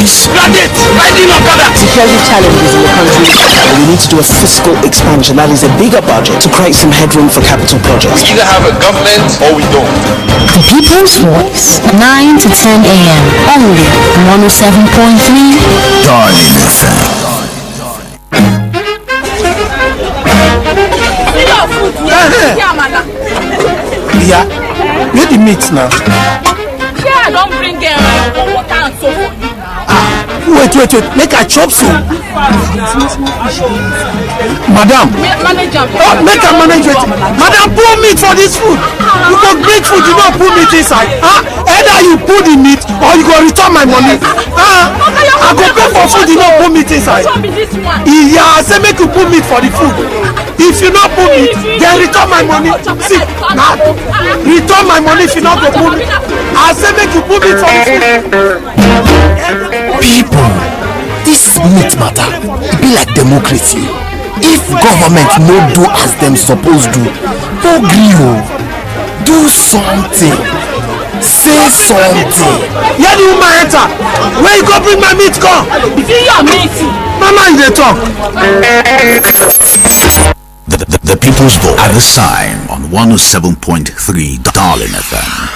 police. Security challenges in the country. We need to do a fiscal expansion, that is a bigger budget, to create some headroom for capital projects. We either have a government or we don't. The People's Voice, 9 to 10 a.m. only on 107.3 Darling FM. Yeah, where the meat now? Yeah, don't bring water and soap for you now. Wait, make a chop soup. Madam. Manager. Oh, make a manage it. Madam, put meat for this food. You go make food, you don't put meat inside. Either you put the meat or you go return my money. I go pay for food, you don't put meat inside. Yeah, I say make you put meat for the food. If you not put meat, then return my money. See, now, return my money if you not go put meat. I say make you put meat for the food. People, this meat matter, it be like democracy. If government no do as them supposed to, no gree o. Do something. Say something. Yeah, the woman enter. Where you go bring my meat come? If you your meat. Mama is the talk. The People's Voice at the sign on 107.3 Darling FM.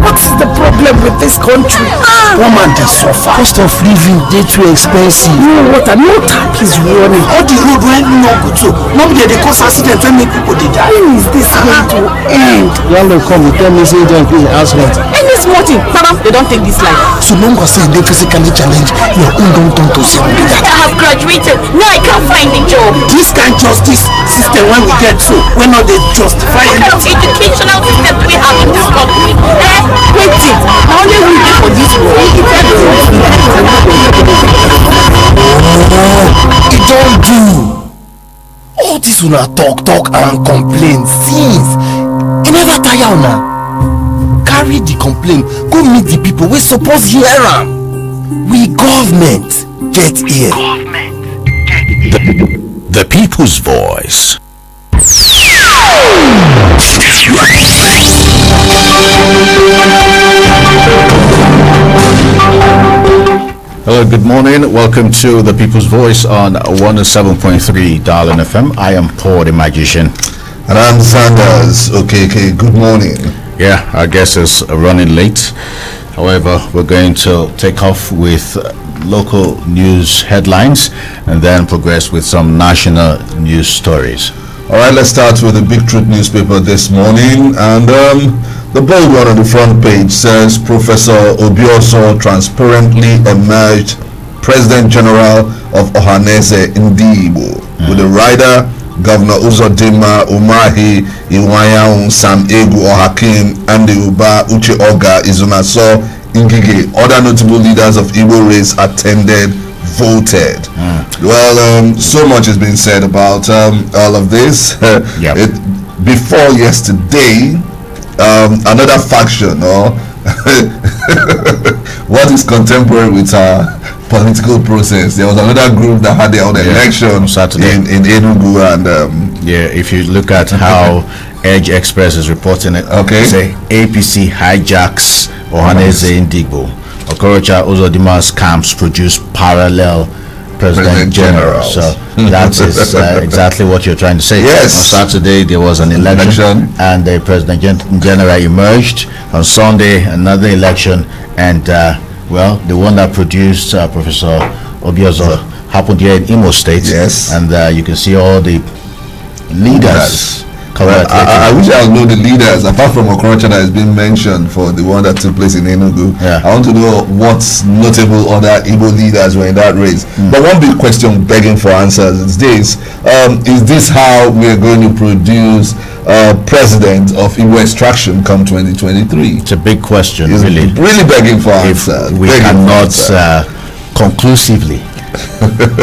What's the problem with this country? Woman they suffer. Cost of living they too expensive. No water, no tap is running. All the road when no good so. Nobody they cause accident when make people they die. When is this going to end? One will come, tell me say don't increase the house rent. And this morning, madam, they don't take this life. So no one say they physically challenge your own don't turn to zero. I have graduated. Now I can't find a job. This kind justice system when we get so we're not they justify What kind of educational system do we have in this country? Wait it. How only we pay for this world? It don't do. All this una talk and complain since. You never tire una. Carry the complaint, go meet the people we suppose hear am. We government get here. The People's Voice. Hello, good morning. Welcome to the People's Voice on 107.3 Darling FM. I am Paul the Magician. And I'm Zandas. Okeke, good morning. Yeah, our guest is running late. However, we're going to take off with local news headlines and then progress with some national news stories. All right, let's start with the Big Truth newspaper this morning. And the bold one on the front page says Professor Obioso transparently emerged President General of Ohanese Ndigbo. With the rider, Governor Uzodinma Umahi Iwayaun Sam Egu Ohakim and the Uba Uche Oga Izunaso Ngige. Other notable leaders of Igbo race attended, voted. Well, so much has been said about all of this. Before yesterday, another faction, or what is contemporary with our political process, there was another group that had their own election Saturday in Enugu, and if you look at how Edge Express is reporting it, say APC hijacks Ohanese Ndigbo. Okorocha Uzodima's camps produce parallel President General. So that is exactly what you're trying to say. Yes. On Saturday there was an election and the President General emerged. On Sunday another election, and the one that produced Professor Obioso happened here in Imo State. Yes. And you can see all the leaders. Well, I wish I know the leaders apart from Okorocha that has been mentioned for the one that took place in Enugu. I want to know what notable other Igbo leaders were in that race. But one big question begging for answers is this: is this how we are going to produce president of Igbo extraction come 2023? It's a big question, it's really begging for answers. We cannot conclusively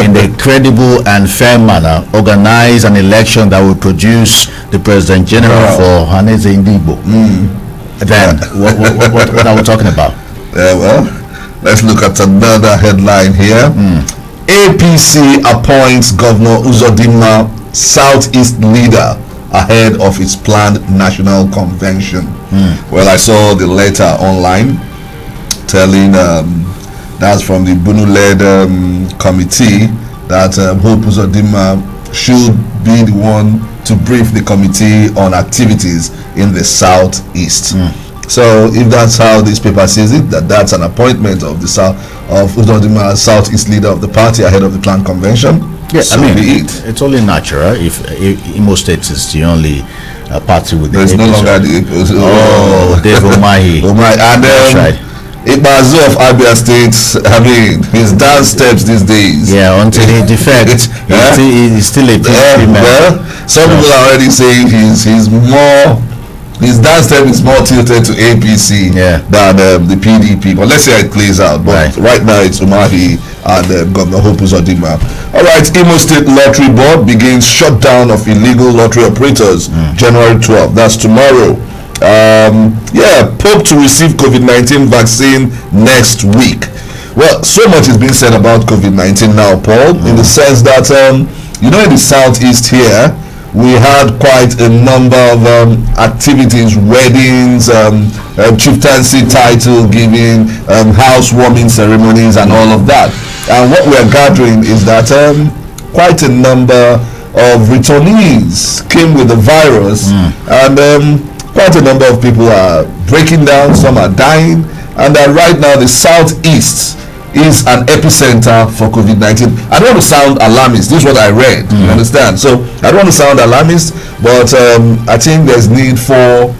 in a credible and fair manner organize an election that will produce the President General for Ohanese Ndigbo. Then what are we talking about? Well, let's look at another headline here. APC appoints Governor Uzodinma Southeast leader ahead of its planned national convention. Well, I saw the letter online telling that's from the Bunu-led committee that Hope Uzodimma should be the one to brief the committee on activities in the southeast. So if that's how this paper sees it, that's an appointment of the Uzodimma southeast leader of the party ahead of the planned convention. Yes, so I mean, be it. it's only natural if Imo State is the only party with the There's no longer the Dave Omahi. And That's right. Ibazu of Abia State, I mean, his dance steps these days. Yeah, until he defects, he's still a PDP member. Well, some people are already saying his dance step is more tilted to APC than the PDP. But let's see how it plays out. But right now it's Umahi and Governor Hope Uzodimma. All right, Imo State Lottery Board begins shutdown of illegal lottery operators January 12th. That's tomorrow. Pope to receive COVID-19 vaccine next week. Well, so much is being said about COVID-19 now, Paul, in the sense that in the southeast here we had quite a number of activities, weddings, chieftaincy title giving, housewarming ceremonies and all of that. And what we're gathering is that quite a number of returnees came with the virus, and quite a number of people are breaking down, some are dying, and right now the southeast is an epicenter for COVID-19. I don't want to sound alarmist. This is what I read. You understand? So I don't want to sound alarmist, but I think there's need for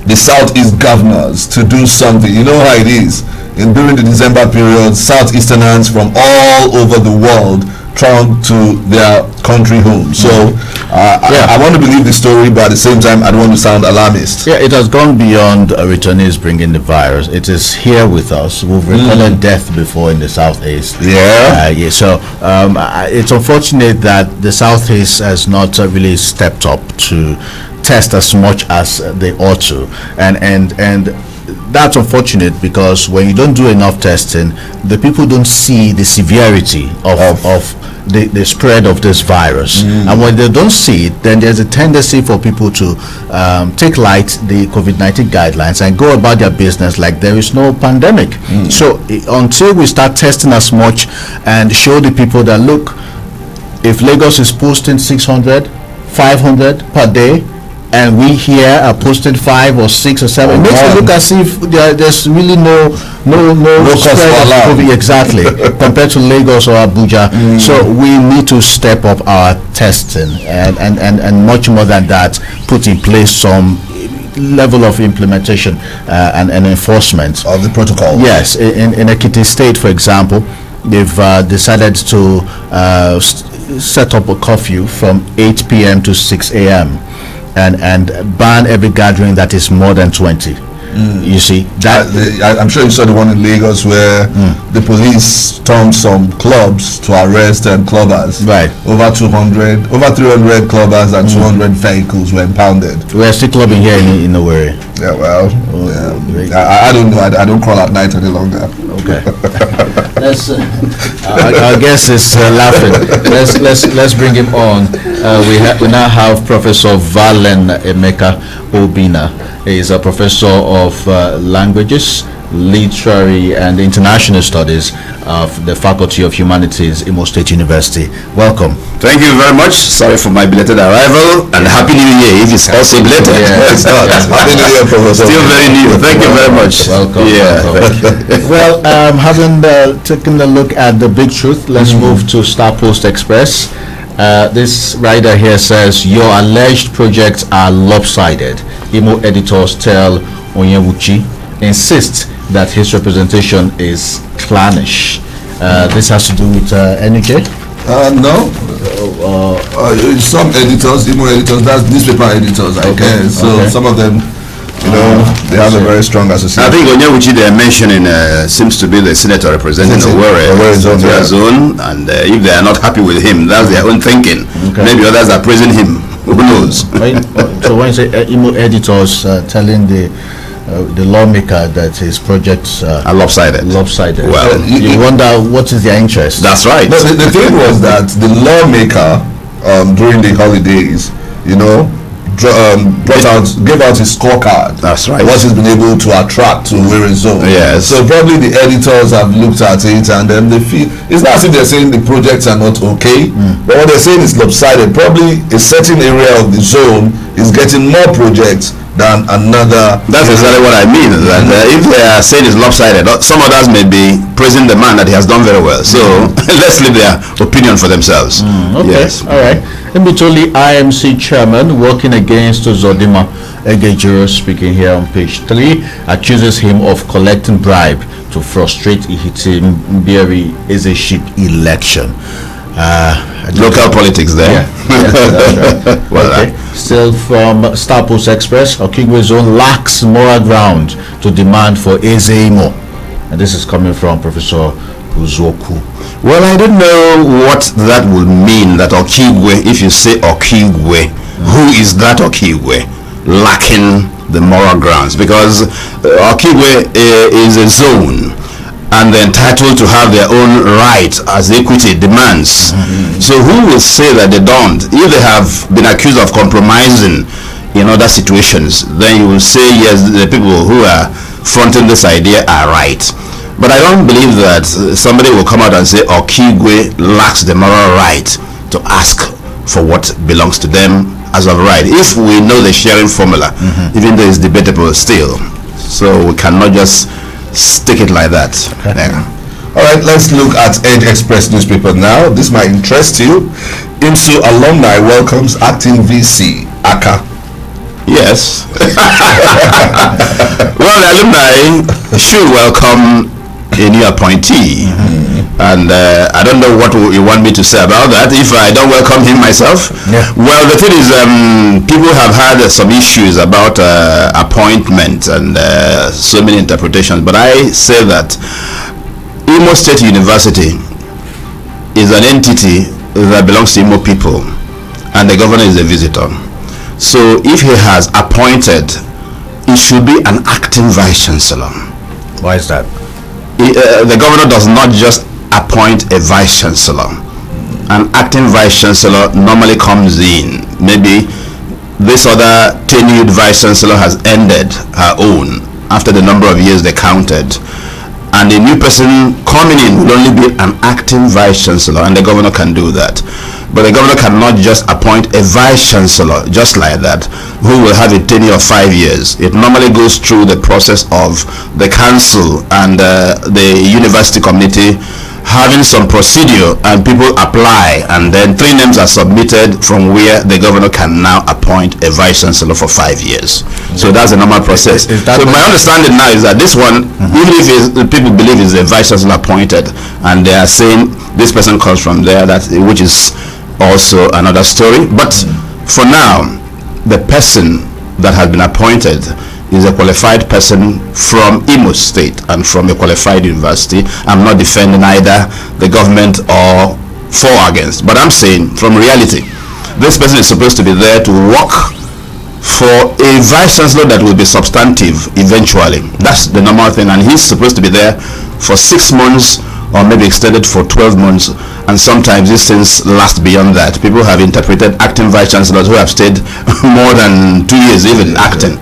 the southeast governors to do something. You know how it is. During the December period, southeasterners from all over the world turned to their country home. So I want to believe the story, but at the same time I don't want to sound alarmist. Yeah, it has gone beyond returnees bringing the virus. It is here with us. We've recorded death before in the southeast. So it's unfortunate that the southeast has not really stepped up to test as much as they ought to, and that's unfortunate, because when you don't do enough testing, the people don't see the severity of the spread of this virus. And when they don't see it, then there's a tendency for people to take light the COVID-19 guidelines and go about their business like there is no pandemic. So until we start testing as much and show the people that, look, if Lagos is posting 600, 500 per day, and we here are posting 5 or 6 or 7, it makes it look as if there's really no spread of COVID, exactly, compared to Lagos or Abuja. So we need to step up our testing and much more than that, put in place some level of implementation and enforcement of the protocol. Yes, in Ekiti State, for example, they've decided to set up a curfew from 8 p.m. to 6 a.m. and ban every gathering that is more than 20. You see that I'm sure you saw the one in Lagos where the police stormed some clubs to arrest clubbers. Right. Over 300 clubbers and 200 vehicles were impounded. We're still clubbing here in Owerri. Yeah, well, I don't know. I don't crawl at night any longer. Okay. Our guest is laughing. Let's bring him on. We now have Professor Valen Emeka Obina. He is a professor of languages, literary and international studies of the Faculty of Humanities, Imo State University. Welcome. Thank you very much. Sorry for my belated arrival, and Happy New Year. It is also belated. Yeah. It's not. Happy New Year, Professor. Still very new. Thank you very much. Welcome. Yeah. Well, having taken a look at the big truth, let's move to Star Post Express. This writer here says, your alleged projects are lopsided. Imo editors tell Onyewuchi insists that his representation is clannish. This has to do with NUJ? No. Some editors, Imo editors, that's newspaper editors, I guess. So some of them, they have a very strong association. I think Onyewuchi they're mentioning seems to be the senator representing Owerri zone, and if they are not happy with him, that's their own thinking. Maybe others are praising him. Who knows? So when you say Imo editors telling the lawmaker that his projects are lopsided. Well, you wonder what is their interest. That's right. No, the thing was that the lawmaker during the holidays gave out his scorecard. That's right. What he's been able to attract to Owerri Zone. Yes. So probably the editors have looked at it and then they feel it's not as if they're saying the projects are not okay, but what they're saying is lopsided. Probably a certain area of the zone is getting more projects than another. That's exactly what I mean. That if they are saying it's lopsided, some others may be praising the man that he has done very well. So let's leave their opinion for themselves. Okay. Yes. All right. Mbitoli IMC chairman working against Uzodimma Egejiro, speaking here on page 3, accuses him of collecting bribe to frustrate Ihitimberi Ezeshik election. Local politics there. That's right. Well, okay. Still from Star Post Express, Okeke Zone lacks moral ground to demand for Ezeimo. And this is coming from Professor Uzoku. Well, I don't know what that would mean, that Okeke, if you say Okeke, who is that Okeke lacking the moral grounds? Because Okeke is a zone and they're entitled to have their own right as equity demands. So who will say that they don't? If they have been accused of compromising in other situations, then you will say, yes, the people who are fronting this idea are right. But I don't believe that somebody will come out and say Okeke lacks the moral right to ask for what belongs to them as of right, if we know the sharing formula, even though it's debatable still. So we cannot just stick it like that. Okay. Yeah. All right, let's look at Edge Express newspaper now. This might interest you. IMSU alumni welcomes acting VC Aka. Yes. Well, the alumni should welcome a new appointee, and I don't know what you want me to say about that if I don't welcome him myself. Well, the thing is, people have had some issues about appointment and so many interpretations, but I say that Imo State University is an entity that belongs to Imo people, and the governor is a visitor. So if he has appointed, it should be an acting vice chancellor. Why is that? The governor does not just appoint a vice chancellor. An acting vice chancellor normally comes in. Maybe this other tenured vice chancellor has ended her own after the number of years they counted, and a new person coming in will only be an acting vice chancellor, and the governor can do that. But the governor cannot just appoint a vice chancellor just like that, who will have a tenure of 5 years. It normally goes through the process of the council and the university community having some procedure, and people apply, and then 3 names are submitted from where the governor can now appoint a vice chancellor for 5 years. So that's the normal process. So my understanding now is that this one, even if people believe is a vice chancellor appointed, and they are saying this person comes from there, which is also another story. But for now, the person that has been appointed is a qualified person from Imo State and from a qualified university. I'm not defending either the government or for or against, but I'm saying from reality, this person is supposed to be there to work for a vice chancellor that will be substantive eventually. That's the normal thing, and he's supposed to be there for 6 months or maybe extended for 12 months, and sometimes these things last beyond that. People have interpreted acting vice chancellors who have stayed more than 2 years even acting.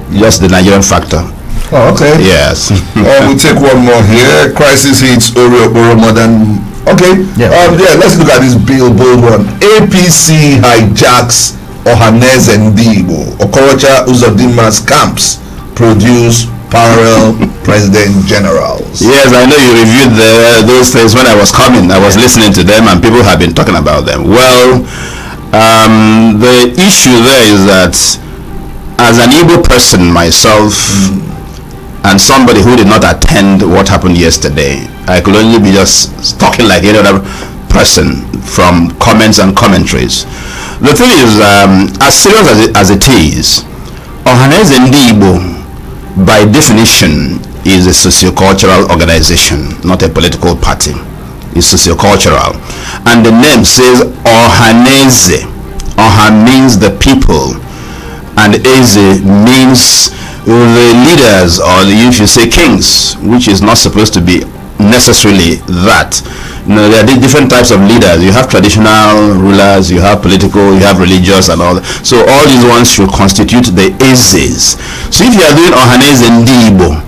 Just the Nigerian factor. Oh, okay. Yes. We take one more here. Crisis hits Oro modern. Okay. Yeah. Let's look at this billboard one. APC hijacks Ohaneze Ndigbo. Okorocha Uzodimma's camps produce parallel president generals. Yes, I know you reviewed those things when I was coming. I was listening to them, and people have been talking about them. Well, the issue there is that as an Igbo person myself, and somebody who did not attend what happened yesterday, I could only be just talking like any other person from comments and commentaries. The thing is, as serious as it is, Ohaneze Ndigbo, by definition, is a sociocultural organization, not a political party. It's sociocultural. And the name says Ohaneze. Oha means the people, and Eze means the leaders, or if you say kings, which is not supposed to be necessarily that. There are different types of leaders. You have traditional rulers, you have political, you have religious and all that. So all these ones should constitute the Ezes. So if you are doing Ohaneze Ndibo,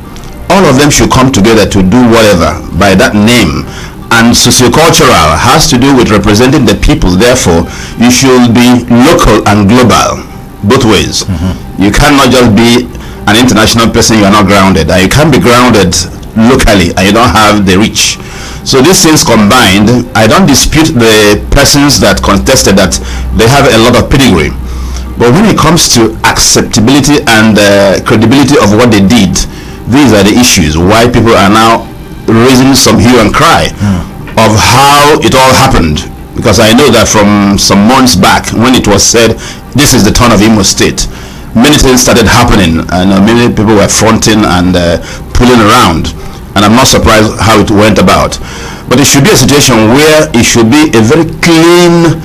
all of them should come together to do whatever by that name. And sociocultural has to do with representing the people. Therefore, you should be local and global, both ways. You cannot just be an international person, you are not grounded. And you can't be grounded locally and you don't have the reach. So these things combined, I don't dispute the persons that contested that they have a lot of pedigree. But when it comes to acceptability and credibility of what they did, these are the issues why people are now raising some hue and cry of how it all happened. Because I know that from some months back, when it was said, this is the turn of Imo State, many things started happening and many people were fronting and pulling around. And I'm not surprised how it went about. But it should be a situation where it should be a very clean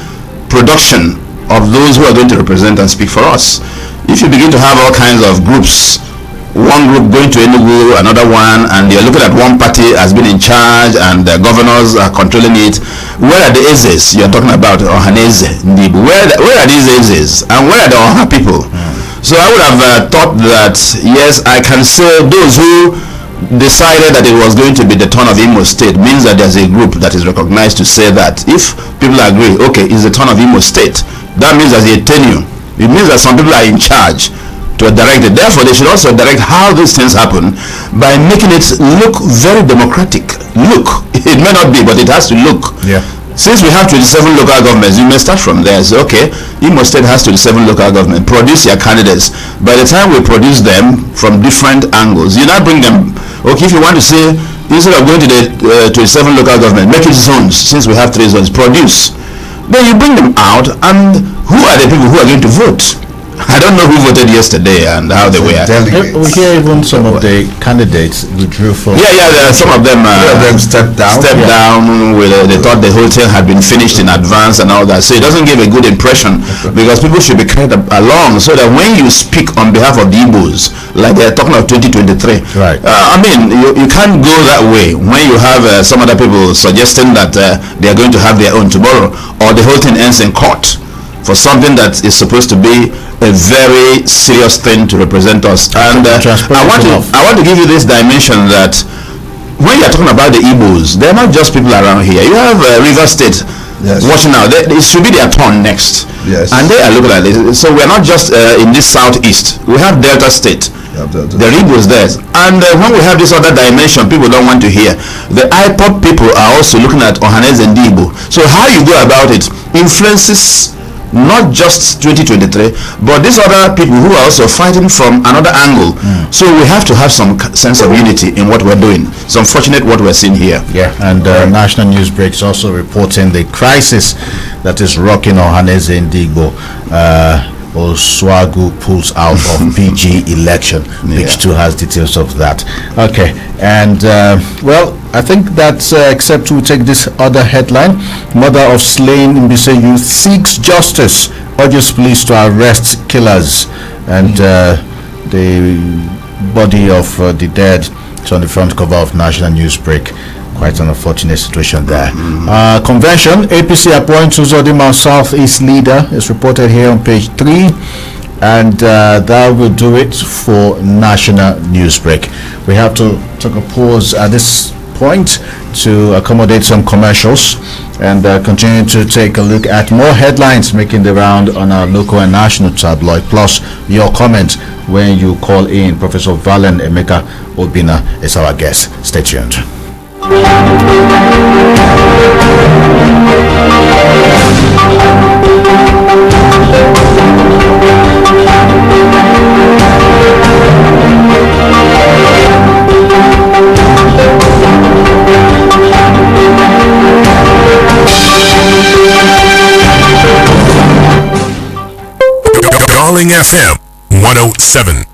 production of those who are going to represent and speak for us. If you begin to have all kinds of groups, one group going to Enugu, another one, and you're looking at one party has been in charge and the governors are controlling it, where are the Ezes you're talking about? Ohaneze Ndibu. Where are these Ezes? And where are the Oha people? So I would have thought that, yes, I can say those who decided that it was going to be the turn of Imo State means that there's a group that is recognized to say that. If people agree, okay, it's the turn of Imo State, that means there's a tenure. It means that some people are in charge to direct it. Therefore, they should also direct how these things happen by making it look very democratic. Look, it may not be, but it has to look. Yeah. Since we have 27 local governments, you may start from there. Say, okay, Imo State has 27 local governments. Produce your candidates. By the time we produce them from different angles, you now bring them. Okay, if you want to say, instead of going to the 27 local government, make it zones. Since we have 3 zones, produce. Then you bring them out, and who are the people who are going to vote? I don't know who voted yesterday and how they were. We hear even some of the candidates withdrew from. Yeah, there are some of them. Stepped down. They thought the whole thing had been finished in advance and all that. So it doesn't give a good impression because people should be carried along so that when you speak on behalf of the Igbos, like they're talking of 2023, right? I mean, you can't go that way when you have some other people suggesting that they are going to have their own tomorrow, or the whole thing ends in court for something that is supposed to be a very serious thing to represent us. And I want to give you this dimension that when you're talking about the Igbos, they're not just people around here. You have River State watching now. It should be their turn next. Yes. And they are looking at it. So we're not just in this southeast. We have Delta State. The Igbos there. And when we have this other dimension, people don't want to hear. The IPOP people are also looking at Ohaneze and Igbo. So how you go about it influences not just 2023, but these other people who are also fighting from another angle. So we have to have some sense of unity in what we're doing. It's unfortunate what we're seeing here. Yeah, and National News Breaks also reporting the crisis that is rocking Ohaneze Ndigbo. Oswagu pulls out of PG election. Page 2 has details of that. Okay, and well, I think that's except we take this other headline. Mother of slain Mbise youth seeks justice, urges police to arrest killers, and the body of the dead is on the front cover of National Newsbreak. Quite an unfortunate situation there. Convention, APC appoints Uzodimma Southeast leader, is reported here on page 3, and that will do it for National Newsbreak. We have to take a pause at this point to accommodate some commercials and continue to take a look at more headlines making the round on our local and national tabloid, plus your comments when you call in. Professor Valen Emeka Obina is our guest. Stay tuned. Darling FM 107.3.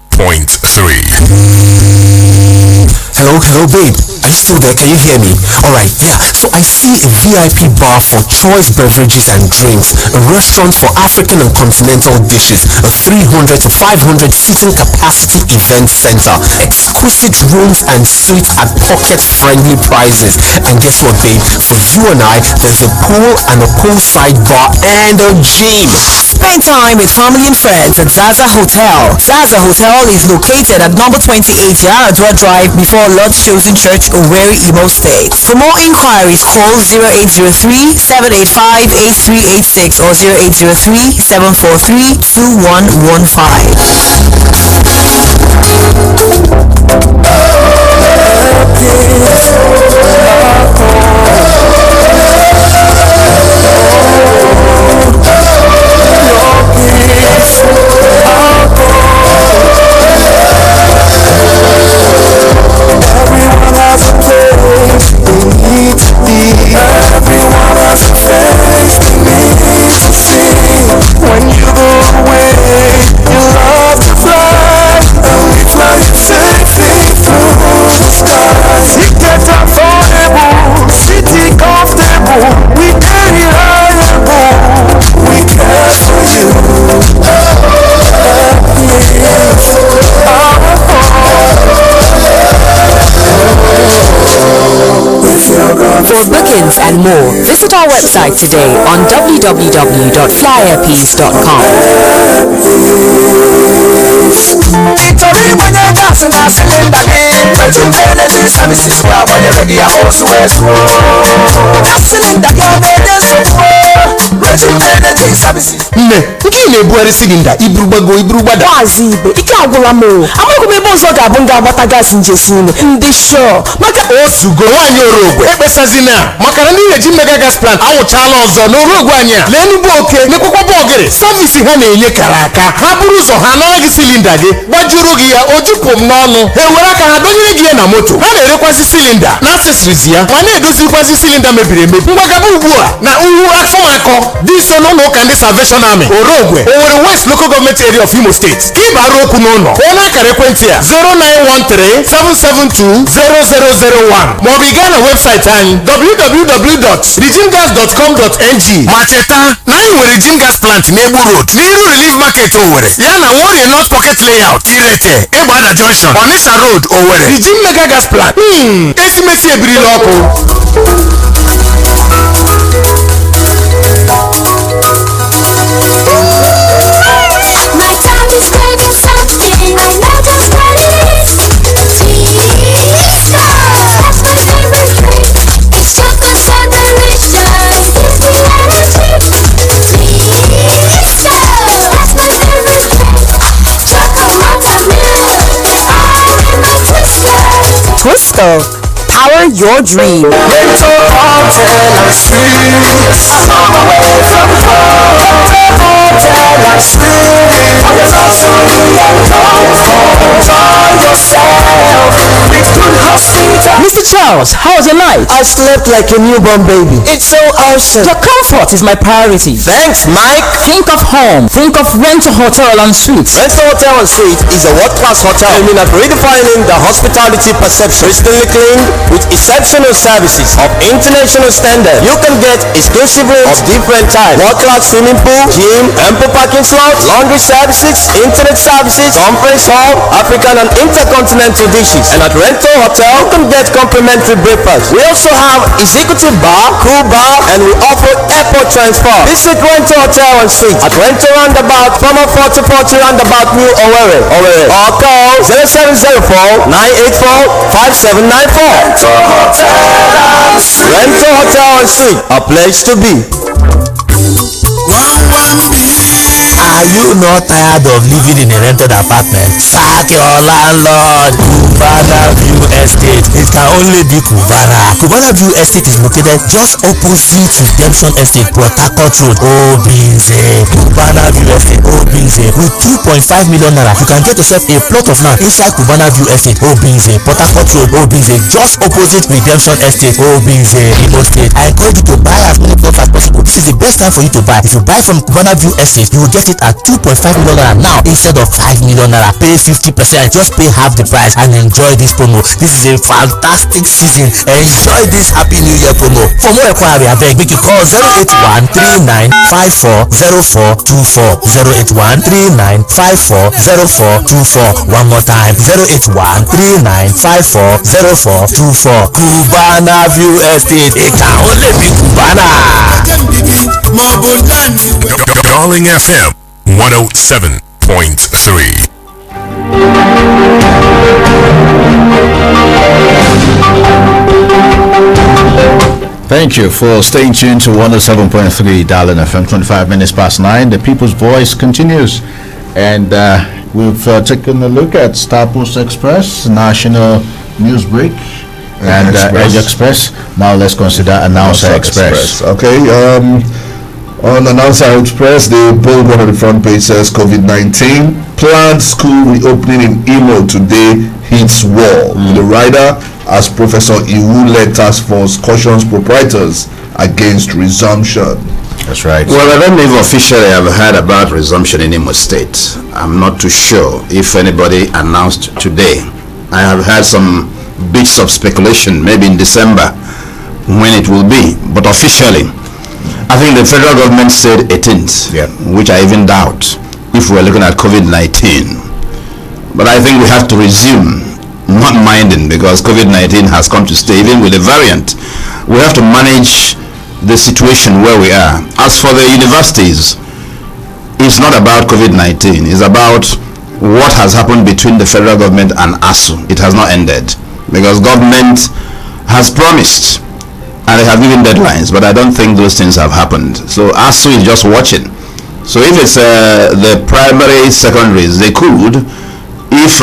Hello, babe. Are you still there? Can you hear me? Alright, yeah. So I see a VIP bar for choice beverages and drinks, a restaurant for African and continental dishes, a 300 to 500 seating capacity event center, exquisite rooms and suites at pocket-friendly prices. And guess what, babe? For you and I, there's a pool and a poolside bar and a gym. Spend time with family and friends at Zaza Hotel. Zaza Hotel is located at number 28 Yaradua Drive before Lord's Chosen Church, Owerri, Imo State. For more inquiries, call 0803-785-8386 or For bookings and more, visit our website today on www.flyairpeace.com. Nne, nke na-ebugharị silinda iburugbago iburugbada. Maazị Ibe, ike agwụla m o. Amaghị m ebe ọzọ ga-abụ ndị agbata gaasị njesi unu. Ndị shọ maka ozugo nwaanyị orogwe ekpesazina maka na ndị na-eji mega gas plant anwụchaala ọzọ n'orogwe anyị a n'enugwu oke n'ekwekwa bọgịrị savisi ha na-enye kara aka ha buru ụzọ ha nara gị silinda gị gbajuru gị ya o jupụ m n'ọnụ ha ewere aka ha dọnyere gị ya na moto ha na-erekwasị silinda na accessories ya ma na-edozikwasị silinda mebiri emebi mgbagaba ugbu a na uhu afọmakọ dị nso n'ụlọ ụka ndị Salvation Army orogwe Owerri West Local Government Area of Imo State ka ị bara okwu n'ụlọ kpọọ n'akara ekwentị a 09137720001 maọbụ ị gaa na webụsaịtị anyị www.regimegas.com.ng ma cheta na anyị nwere Regime Gas Plant n'Egbu Road n'iru Relief Market Owerri ya na Warri North Pocket Layout Ireke Egbada Junction Onitsha Road Owerri. Regime Mega Gas Plant esimesi ebirila ọkụ. Twister, power your dream. Mr. Charles, how was your night? I slept like a newborn baby. It's so awesome. Your comfort is my priority. Thanks, Mike. Think of home. Think of Rental Hotel and Suites. Rental Hotel and Suites is a world-class hotel aiming at redefining the hospitality perception. Crystally clean with exceptional services of international standard. You can get exclusive rooms of different types. World-class swimming pool, gym, ample parking slots, laundry services, internet services, conference hall, African and intercontinental dishes. And at Rental Hotel, you can get complimentary breakfast. We also have executive bar, cool bar, and we offer airport transfer. Visit Rental Hotel and Suites at Rental Roundabout, former 4040 Roundabout, New Owerri, or call 0704-984-5794. Rental Hotel and Suites, a place to be. Are you not tired of living in a rented apartment? Sack your landlord. Cubana View Estate. It can only be Cubana. Cubana View Estate is located just opposite Redemption Estate, Port Harcourt Road, Obinze. Cubana View Estate, Obinze. With 2.5 million naira, you can get yourself a plot of land inside Cubana View Estate, Obinze, Port Harcourt Road, Obinze, just opposite Redemption Estate, Obinze, Imo State. I encourage you to buy as many plots as possible. This is the best time for you to buy. If you buy from Cubana View Estate, you will get it at 2.5 million naira now instead of 5 million naira. Pay 50%, just pay half the price and enjoy this promo. This is a fantastic season. Enjoy this Happy New Year promo. For more inquiry, I beg, make you call 081-3954-0424. 081-3954-0424. One more time, 081-3954-0424. Cubana View Estate. It can only be Cubana. Darling FM 107.3. Thank you for staying tuned to 107.3 Darling FM. 25 minutes past 9. The People's Voice continues, and we've taken a look at Star Post Express, National News Break, and Edge Express. Now let's consider Announcer Express. Okay. On Announcer Express, the bold one on the front page says COVID-19 planned school reopening in Imo today hits wall. The rider, as Professor Iwu led task force, cautions proprietors against resumption. That's right. Well, I don't know if officially I've heard about resumption in Imo State. I'm not too sure if anybody announced today. I have heard some bits of speculation, maybe in December, when it will be. But officially, I think the federal government said 18th, which I even doubt if we're looking at COVID-19. But I think we have to resume, not minding, because COVID-19 has come to stay, even with the variant. We have to manage the situation where we are. As for the universities, it's not about COVID-19. It's about what has happened between the federal government and ASU. It has not ended, because government has promised and they have given deadlines, but I don't think those things have happened. So ASU is just watching. So if it's the primary secondaries, they could. If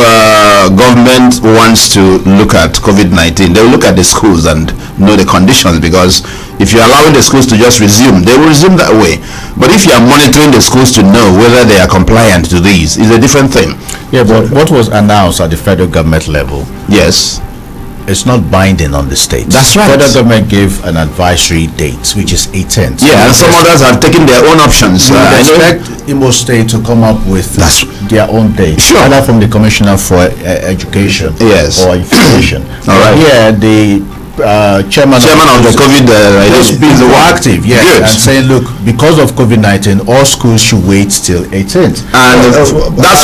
government wants to look at COVID-19, they will look at the schools and know the conditions, because if you're allowing the schools to just resume, they will resume that way. But if you are monitoring the schools to know whether they are compliant to these, is a different thing. Yeah, but what was announced at the federal government level, yes, it's not binding on the states. That's right. Federal government gave an advisory date, which is 18th. Yeah, and some others have taken their own options. I expect Imo State to come up with their own date, either from the Commissioner for Education, or Information. All right. Here, the chairman of the COVID is proactive, Good. and saying, look, because of COVID-19, all schools should wait till 18th. And that's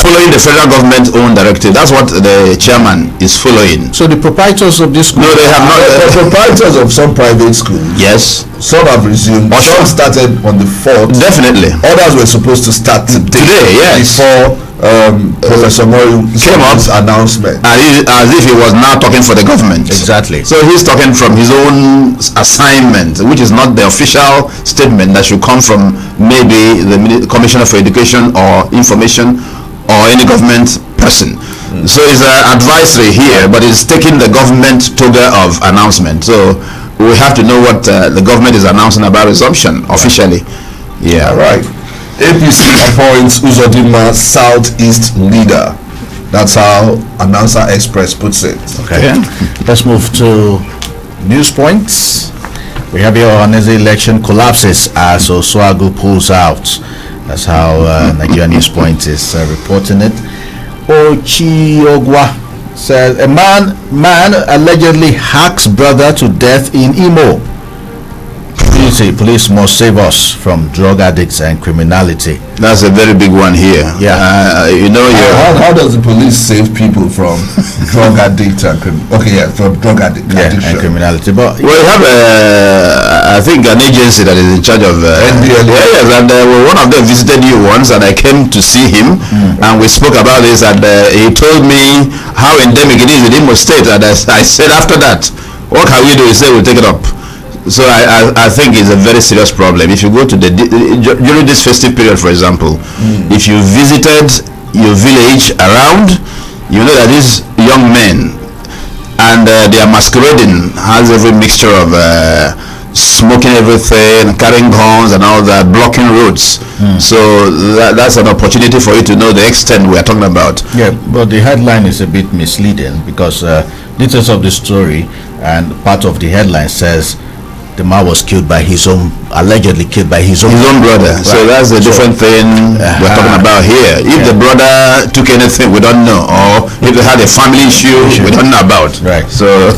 following the federal government own directive. That's what the chairman is following. So the proprietors of this school, no, they have not. The proprietors of some private schools, yes, some have resumed. Some started on the 4th. Definitely. Others were supposed to start today. Yes. Before Professor Mori came up announcement, and as if he was now talking for the government. Exactly. So he's talking from his own assignment, which is not the official statement that should come from maybe the Commissioner for Education or Information or any government person. So it's an advisory here, but it's taking the government toga of announcement. So we have to know what the government is announcing about resumption officially. Yeah. All right. APC appoints Uzodinma Southeast leader. That's how Announcer Express puts it. Okay. Let's move to news points. We have your Ohaneze election collapses as Oswago pulls out. That's how Nigeria News Point is reporting it. Ochiogwa says a man allegedly hacks brother to death in Imo. Police must save us from drug addicts and criminality. That's a very big one here. Yeah. How does the police save people from drug addict and from drug addiction and criminality? But we have I think an agency that is in charge of NDLA. Yes, and one of them visited you once, and I came to see him, and we spoke about this, and he told me how endemic it is in Imo State, and I said after that, what can we do? He said we'll take it up. So I think it's a very serious problem. If you go to during this festive period, for example, if you visited your village around, you know that these young men, and they are masquerading, has every mixture of smoking everything, carrying guns and all that, blocking roads. So that's an opportunity for you to know the extent we are talking about. Yeah, but the headline is a bit misleading, because details of the story and part of the headline says the man was allegedly killed by his own brother. Right. So that's a different thing we're talking about here. If the brother took anything, we don't know, or if they had a family issue, we don't know about. Right. So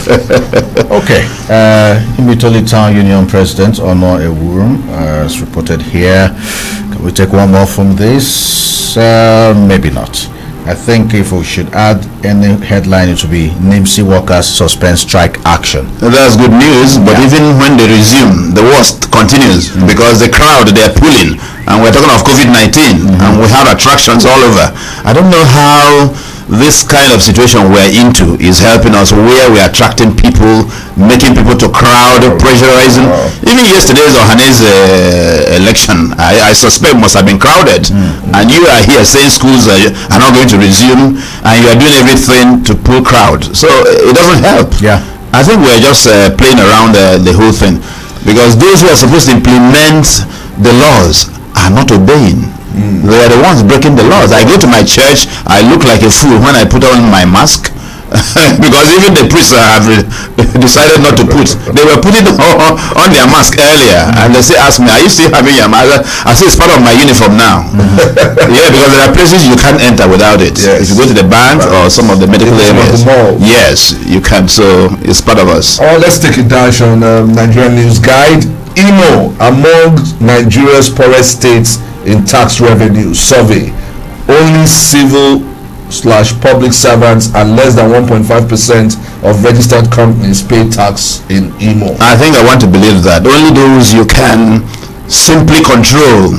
okay. Imitoli Town Union President Honor Ewurum is reported here. Can we take one more from this? Maybe not. I think if we should add any headline, it would be NIMSI workers suspend strike action. That's good news, but even when they resume, the worst continues because the crowd, they're pulling, and we're talking of COVID-19, and we have attractions all over. I don't know how this kind of situation we're into is helping us, where we're attracting people, making people to crowd, pressurizing. Even yesterday's Ohane's election, I suspect must have been crowded. And you are here saying schools are not going to resume, and you are doing everything to pull crowd. So it doesn't help. Yeah, I think we're just playing around the whole thing, because those who are supposed to implement the laws are not obeying. They are the ones breaking the laws. I go to my church, I look like a fool when I put on my mask because even the priests have decided not to put. They were putting on their mask earlier, and they ask me, are you still having your mask? I say it's part of my uniform now. Yeah, because there are places you can't enter without it. Yes. If you go to the bank or some of the medical areas, yes, you can. So it's part of us. Oh, let's take it down on Nigerian News Guide. Imo among Nigeria's poorest states in tax revenue survey. Only civil/public servants and less than 1.5% of registered companies pay tax in Imo. I think I want to believe that only those you can simply control,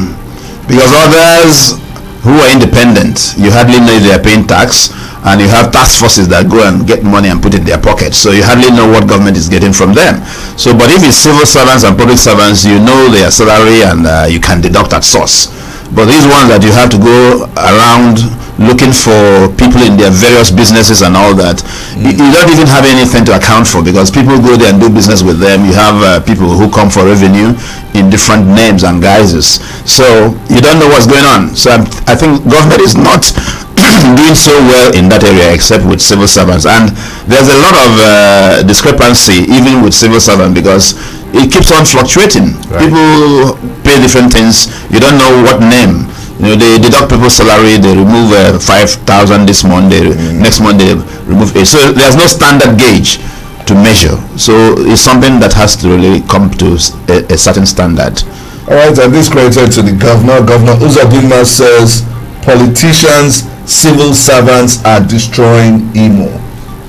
because others who are independent, you hardly know if they are paying tax, and you have task forces that go and get money and put it in their pocket, so you hardly know what government is getting from them. So but if it's civil servants and public servants, you know their salary, and you can deduct at source. But these ones that you have to go around looking for people in their various businesses and all that, you don't even have anything to account for, because people go there and do business with them. You have people who come for revenue in different names and guises, so you don't know what's going on. So I think government is not doing so well in that area, except with civil servants. And there's a lot of discrepancy even with civil servants, because it keeps on fluctuating. Right. People pay different things. You don't know what name. You know, they deduct people's salary. They remove 5,000 this month. Next month they remove it. So there's no standard gauge to measure. So it's something that has to really come to a certain standard. All right, and this credited to the governor. Governor Uzodinma says politicians, civil servants are destroying Imo.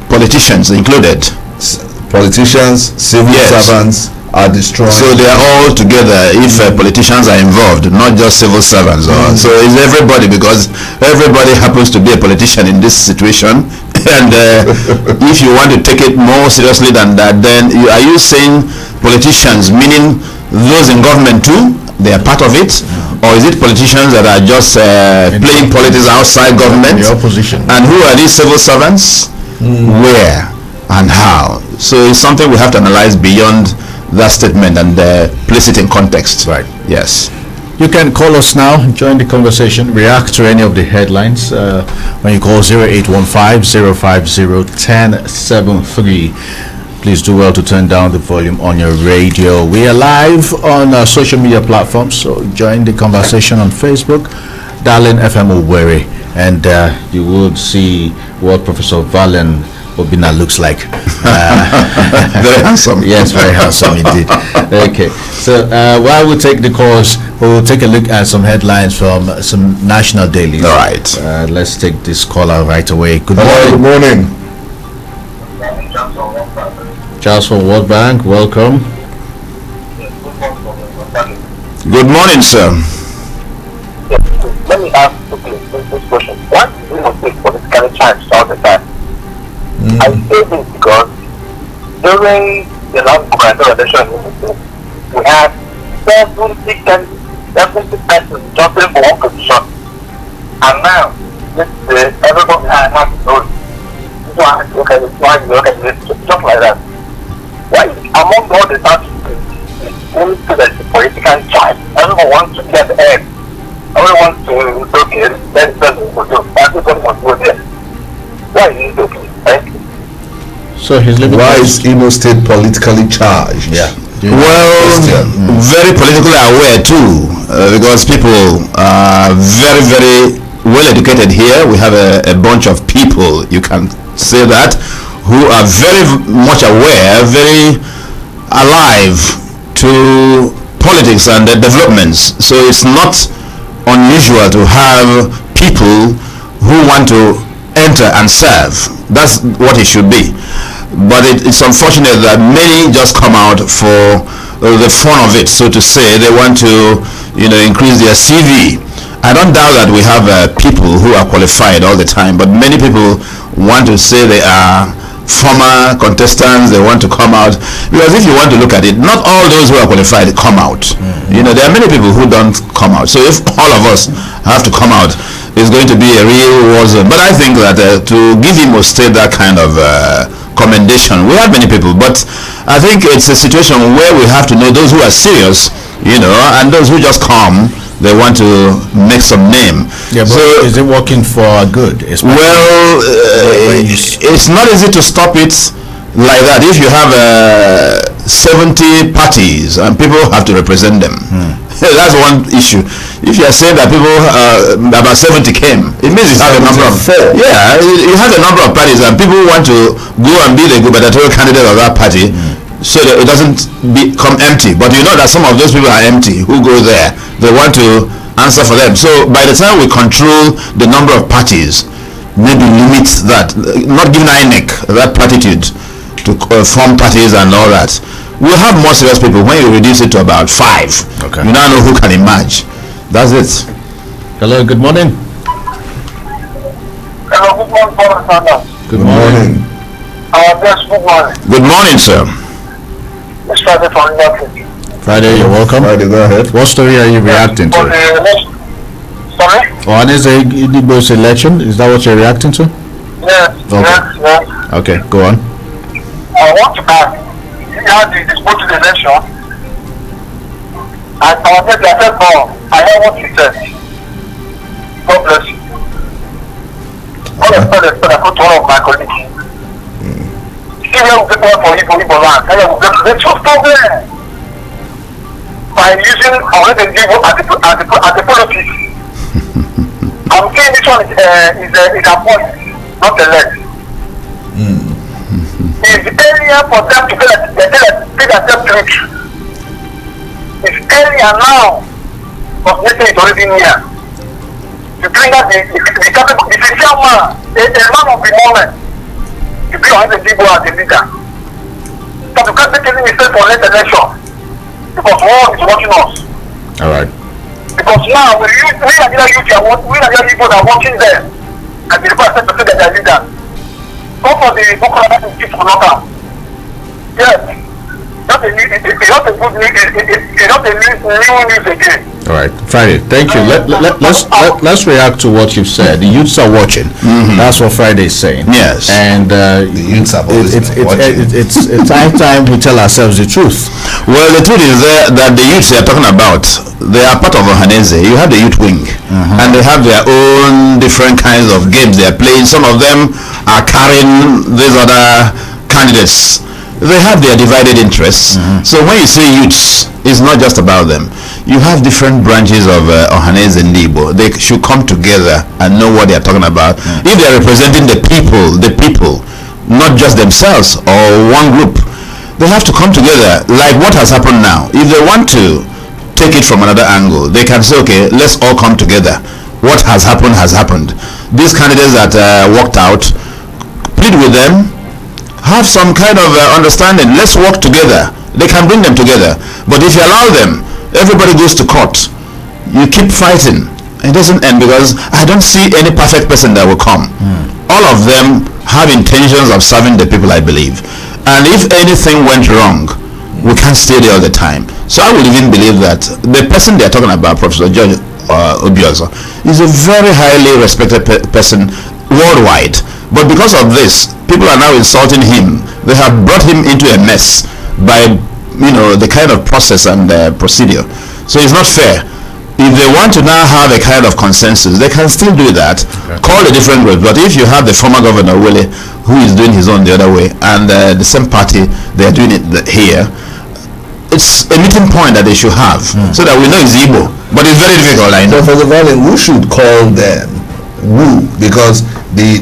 Politicians included. Politicians, civil servants are destroying. So they are all together. If politicians are involved, not just civil servants. So it's everybody, because everybody happens to be a politician in this situation. And if you want to take it more seriously than that, then are you saying politicians, meaning those in government too, they are part of it? Or is it politicians that are just playing politics outside government? The opposition. And who are these civil servants? Where and how? So it's something we have to analyze beyond that statement and place it in context. Right. Yes. You can call us now, join the conversation, react to any of the headlines when you call 0815-050-1073. Please do well to turn down the volume on your radio. We are live on social media platforms, so join the conversation on Facebook, Darling FM Owerri, and you will see what Professor Valen Obina looks like. Very handsome. Yes, very handsome indeed. Okay, so while we take the course, we'll take a look at some headlines from some national dailies. All right. Let's take this caller right away. Good morning. morning. Good morning. Charles from World Bank, welcome. Good morning, sir. Let me ask this question. What do you take politically charged all the time? I say this because during the last gubernatorial election, we had 70 persons jumping for one position, and now everybody has to know. So I look at it, just like that. Why among all the parties, only to the political charge, everyone wants to get ahead. Everyone wants to okay, that person will do. Everyone wants to go there. Why is it okay? Thank you. So he's why is Imo State politically charged? Yeah. Well, very politically aware too, because people are very, very well educated here. We have a bunch of people, you can say that, who are very much aware, very alive to politics and developments. So it's not unusual to have people who want to enter and serve. That's what it should be. But it's unfortunate that many just come out for the fun of it, so to say. They want to, increase their CV. I don't doubt that we have people who are qualified all the time, but many people want to say they are former contestants. They want to come out, because if you want to look at it, not all those who are qualified come out. There are many people who don't come out. So if all of us have to come out, it's going to be a real war zone. But I think that to give Imo State that kind of commendation, we have many people, but I think it's a situation where we have to know those who are serious, and those who just come, they want to make some name. Yeah, but so, is it working for good? Well, it's not easy to stop it like that. If you have 70 parties and people have to represent them, that's one issue. If you are saying that people about 70 came, it means you have a number of you have a number of parties and people want to go and be the gubernatorial candidate of that party, so that it doesn't become empty. But you know that some of those people are empty who go there. They want to answer for them. So by the time we control the number of parties, maybe limit that, not giving INEC that platitude to form parties and all that, we'll have more serious people. When you reduce it to about 5, you now know who can emerge. That's it. Hello, good morning. Hello, good morning, Father Zandas. Good morning. Good morning. Good morning, sir. It's Friday from Okeke. Friday, you're welcome. Friday, go ahead. What story are you reacting to? Sorry? Ohaneze Ndigbo's election, is that what you're reacting to? Yes, okay. yes. Okay, go on. I want to ask, you had the disputed election, and I said, no, I heard what you said. God bless you. All I said, I put one of my colleagues. See where we get one for Igbo land, the truth problem. By using Ohaneze Ndigbo as a politics. I'm saying this one is a point, not a leg. It's earlier for them to feel themselves rich. It's earlier now, but nothing is already near. To bring out the sincere man, a man of the moment, to be Ohaneze Ndigbo as a leader. So you can't take any mistake for next election. Because war is watching us. All right. Because now we Nigerian youth people are watching them, and the people are saying to say that they are leaders. Go for the Boko Haram people not out. Yes, not a good news. It's not a new news again. All right, Friday. Thank you. Let's react to what you've said. The youths are watching. That's what Friday is saying. Yes. And the youths are watching. It's high time we tell ourselves the truth. Well, the truth is that the youths they are talking about, they are part of Ohaneze. You have the youth wing, and they have their own different kinds of games they are playing. Some of them are carrying these other candidates. They have their divided interests. So when you say youths, it's not just about them. You have different branches of Ohaneze Ndigbo. They should come together and know what they are talking about. If they are representing the people, not just themselves or one group, they have to come together like what has happened now. If they want to take it from another angle, they can say, okay, let's all come together. What has happened has happened. These candidates that walked out, plead with them, have some kind of understanding. Let's work together. They can bring them together. But if you allow them, everybody goes to court. You keep fighting. It doesn't end, because I don't see any perfect person that will come. All of them have intentions of serving the people, I believe. And if anything went wrong, we can't stay there all the time. So I would even believe that the person they're talking about, Professor George Obiozo, is a very highly respected person worldwide. But because of this, people are now insulting him. They have brought him into a mess by the kind of process and procedure. So it's not fair. If they want to now have a kind of consensus, they can still do that. Call a different group. But if you have the former governor Willie, who is doing his own the other way, and the same party, they are doing it here, it's a meeting point that they should have, so that we know it's Igbo. But it's very difficult, I know. So for the violin, who should call them? Who? Because the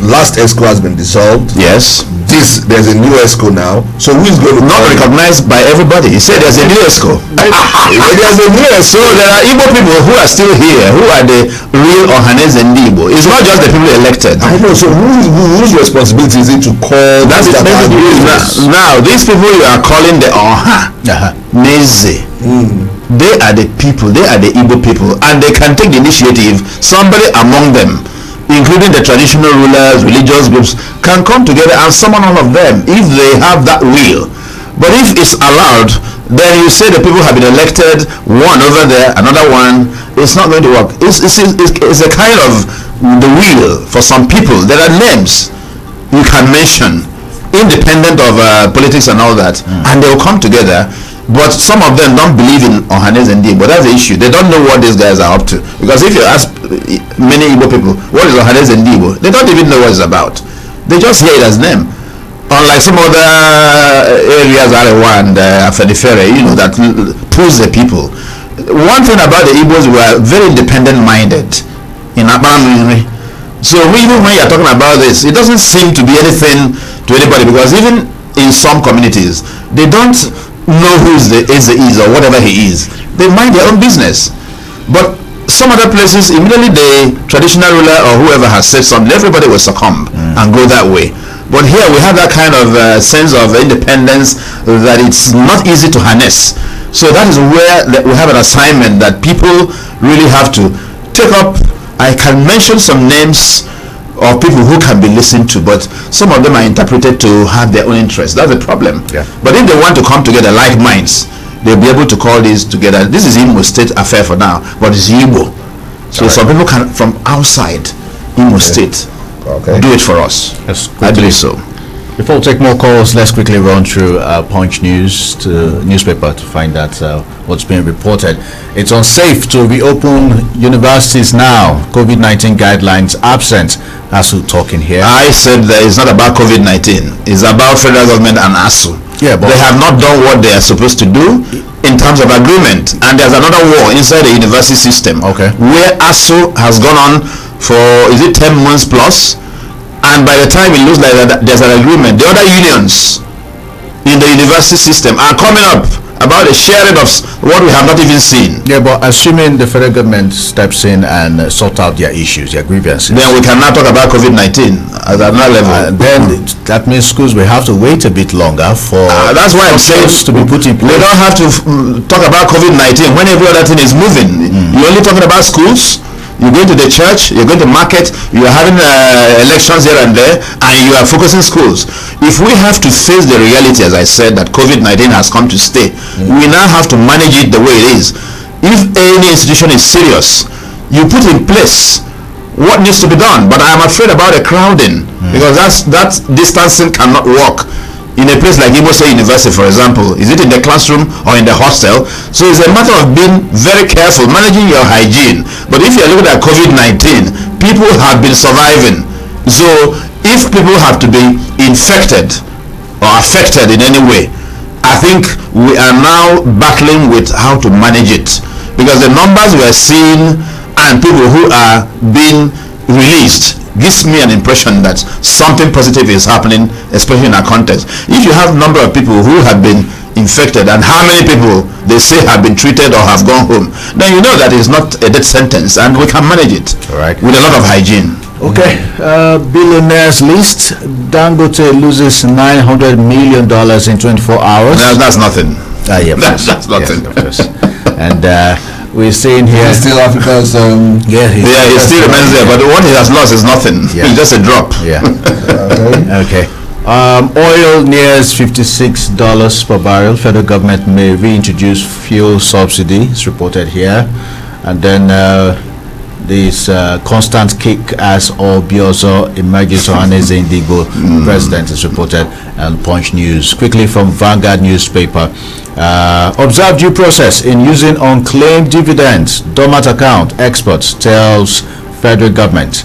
last ESCO has been dissolved. Yes. There's a new ESCO now. So who is going to not recognized by everybody? He said there's a new ESCO. There's a new ESCO. So there are Igbo people who are still here, who are the real Ohanes and Igbo. It's not just the people elected. I know. So whose responsibility is it to call? That's now these people you are calling the Neze. They are the people. They are the Igbo people, and they can take the initiative. Somebody among them, including the traditional rulers, religious groups, can come together and summon all of them if they have that will. But if it's allowed, then you say the people have been elected, one over there, another one. It's not going to work. It's a kind of the will for some people. There are names you can mention, independent of politics and all that, and they will come together. But some of them don't believe in Ohanes and Igbo. That's the issue. They don't know what these guys are up to. Because if you ask many Igbo people, what is Ohanes and Igbo? They don't even know what it's about. They just hear it as name. Unlike some other areas, Arewa and Afenifere, that pulls the people. One thing about the Igbos, we are very independent-minded in Abaramiri. So even when you're talking about this, it doesn't seem to be anything to anybody, because even in some communities, they don't know who is or whatever he is. They mind their own business. But some other places, immediately the traditional ruler or whoever has said something, everybody will succumb and go that way. But here we have that kind of sense of independence that it's not easy to harness. So that is where we have an assignment that people really have to take up. I can mention some names of people who can be listened to, but some of them are interpreted to have their own interests. That's the problem. Yeah. But if they want to come together like minds, they'll be able to call these together. This is Imo State affair for now, but it's Igbo. So some people can, from outside Imo State, do it for us. Yes, I believe so. Before we take more calls, let's quickly run through Punch News newspaper to find out what's being reported. It's unsafe to reopen universities now. COVID-19 guidelines absent. ASU talking here. I said that it's not about COVID-19. It's about federal government and ASU. Yeah, but they have not done what they are supposed to do in terms of agreement. And there's another war inside the university system. Okay. Where ASU has gone on for, is it 10 months plus? And by the time it looks like that there's an agreement, the other unions in the university system are coming up about the sharing of what we have not even seen. Yeah, but assuming the federal government steps in and sort out their issues, their grievances, then we cannot talk about COVID-19 at another level. Then that means schools will have to wait a bit longer for that's why I'm saying to be put in place. We don't have to talk about COVID-19 when every other thing is moving. You're only talking about schools. You're going to the church, you're going to market, you are having elections here and there, and you are focusing schools. If we have to face the reality, as I said, that COVID-19 has come to stay, we now have to manage it the way it is. If any institution is serious, you put in place what needs to be done. But I'm afraid about the crowding, because that distancing cannot work. In a place like Imo State University, for example, is it in the classroom or in the hostel? So it's a matter of being very careful, managing your hygiene. But if you're looking at COVID-19, people have been surviving. So if people have to be infected or affected in any way, I think we are now battling with how to manage it. Because the numbers we are seeing and people who are being released gives me an impression that something positive is happening, especially in our context. If you have a number of people who have been infected and how many people they say have been treated or have gone home, then you know that it's not a death sentence, and we can manage it with a lot of hygiene. Okay, billionaires list. Dangote loses $900 million in 24 hours. That's nothing. Yeah, that's nothing. Yes, of course. And we're seeing here. He's still Africa's. He still remains there, but what he has lost is nothing. It's just a drop. Yeah. Okay. Oil nears $56 per barrel. Federal government may reintroduce fuel subsidy. It's reported here. And then this constant kick as Obiozo emerges on Igbo president is reported on Punch News. Quickly from Vanguard newspaper. Observe due process in using unclaimed dividends. Dormant account experts tells federal government.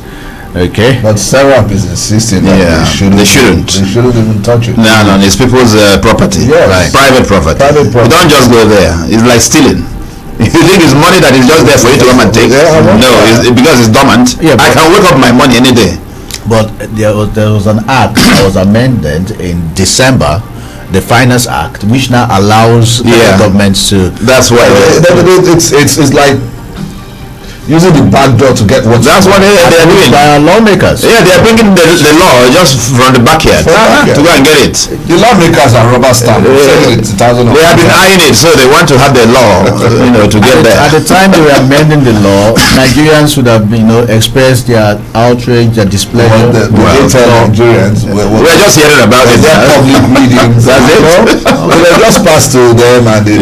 Okay. But Serap is insisting that they shouldn't. They shouldn't even touch it. No, it's people's property. Yes. Right. Private property. You don't just go there. It's like stealing. You think it's money that is just there for you to come and take? No, because it's dormant. Yeah, I can wake up my money any day. But there was an act that was amended in December, the Finance Act, which now allows governments to. That's why it's like using the back door to get what. That's what they're doing by our lawmakers. Yeah, they're bringing the law just from the backyard to go and get it. The lawmakers are rubber stamp. They have been eyeing it, so they want to have the law, to get there. At the time they were amending the law, Nigerians would have, expressed their outrage, their displeasure. Nigerians. We're just hearing about it. Their public meetings. That's it. They just passed to them and they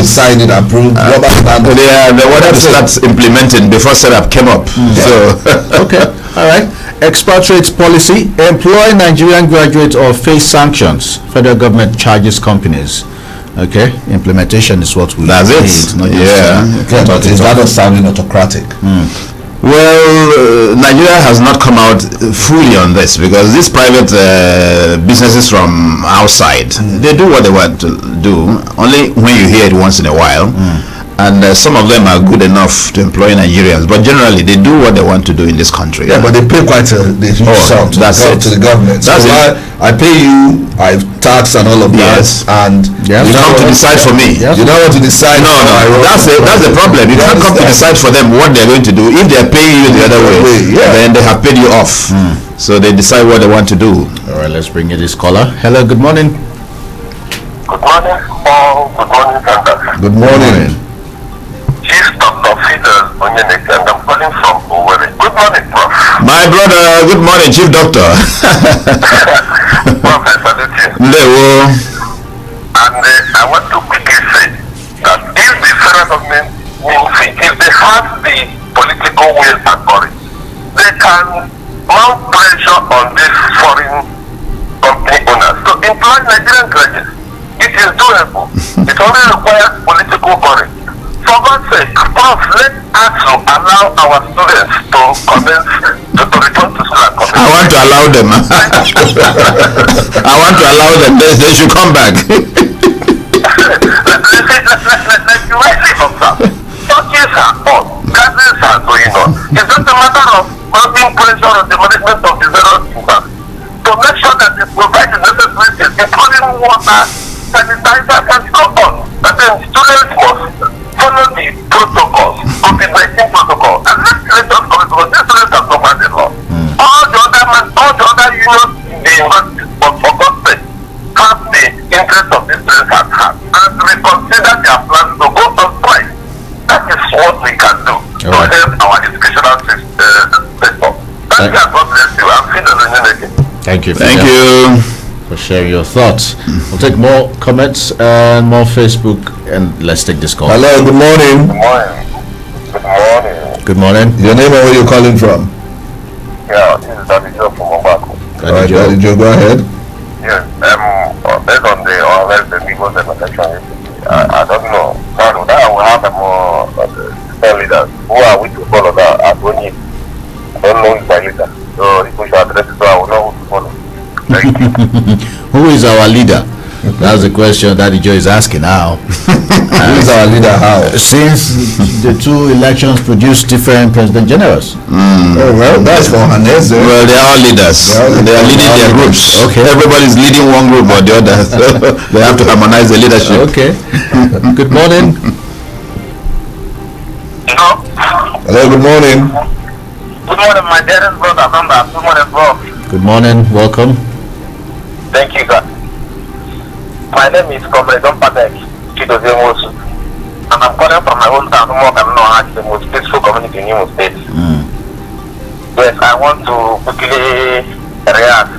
signed it, approved. Rubber stamp. They wanted to start implementing before setup came up. So okay, all right. Expatriates policy: employ Nigerian graduates or face sanctions. Federal government charges companies. Okay, implementation is what we need. That's it. But is that not sounding autocratic? Well, Nigeria has not come out fully on this because these private businesses from outside, they do what they want to do. Only when you hear it once in a while. And some of them are good enough to employ Nigerians, but generally they do what they want to do in this country. Yeah, but they pay quite a huge sum to the government. That's it. I pay you, I tax and all of that, and you come to decide for me. You don't want to decide. No, that's the problem. You can't come to decide for them what they're going to do. If they're paying you the other way, then they have paid you off. So they decide what they want to do. All right, let's bring in this caller. Hello, good morning. Good morning, Paul. Good morning, Zandas. Good morning. Chief Dr. Fidel Onyeneke, and I'm calling from Owerri. Good morning, Prof. My brother, good morning, Chief Doctor. Prof, I salute you. And I want to quickly say that if the federal government if they have the political will and courage, they can mount pressure on these foreign company owners to employ Nigerian graduates. It is doable. It only requires political courage. For God's sake, Prof, let us allow our students to commence to return to school. I want to allow them. I want to allow them. They should come back. Like you rightly observe, churches are on, gatherings are going on. It's just a matter of mounting pressure on the management of the various universities to make sure that they provide the necessary things, including water, sanitizer, and so on. But then students must follow the protocols, COVID-19 protocol, and let us go because these students have covered the law. All the other unions in the university, but for God's sake, have the interest of these students at heart and reconsider their plans to go on strike. That is what we can do to help our educational sector. Thank you, and God bless you. I'm Fidel Onyeneke. Thank you. Thank you for sharing your thoughts. We'll take more comments and more Facebook, and let's take this call. Hello, good morning. Good morning. Good morning. Good morning. Your name and where you're calling from? Yeah, this is Daddy Joe from Obako. Daddy Joe, go ahead. Yes, based on the unless the legal election, I don't know. Now that we have more leaders. Who are we to follow that? I don't know if my leader. So if we should address it, so I will know who to follow. Who is our leader? That's the question that Joe is asking now. Who is our leader? How? Since the two elections produced different president generals. Oh, well, that's for Hanese. Well, they are all leaders. They are leading their groups. Okay. Everybody's leading one group or the other. So they have to harmonize the leadership. Okay. Good morning. Hello, good morning. Good morning, my dearest brother. Good morning, bro. Good morning. Welcome. Thank you, God. My name is Comrade Patek Chidozemosu, and I'm calling from my hometown, the most peaceful community in Imo State. Yes, I want to quickly react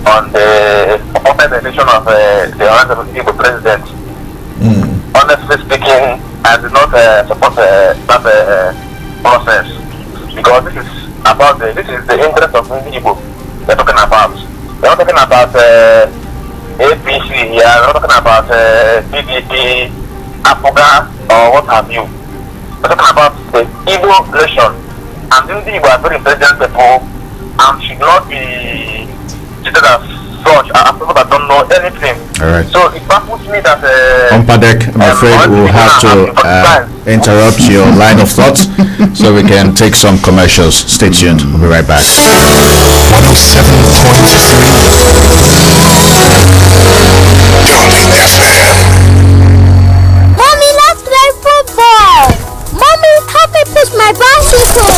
on the open election of the Honorable President. Honestly speaking, I do not support that process because this is the interest of the people they're talking about. They're not talking about APC here, they're not talking about PDP, Afuga, or what have you. They're talking about the Igbo nation. And these Igbo are very intelligent people much are people that don't know anything. All right. So it baffles me that Padek, I'm afraid we'll have to interrupt your line of thought so we can take some commercials. Stay tuned. We'll be right back. 107.3 Mommy, let's play football. Mommy, help me push my bicycle.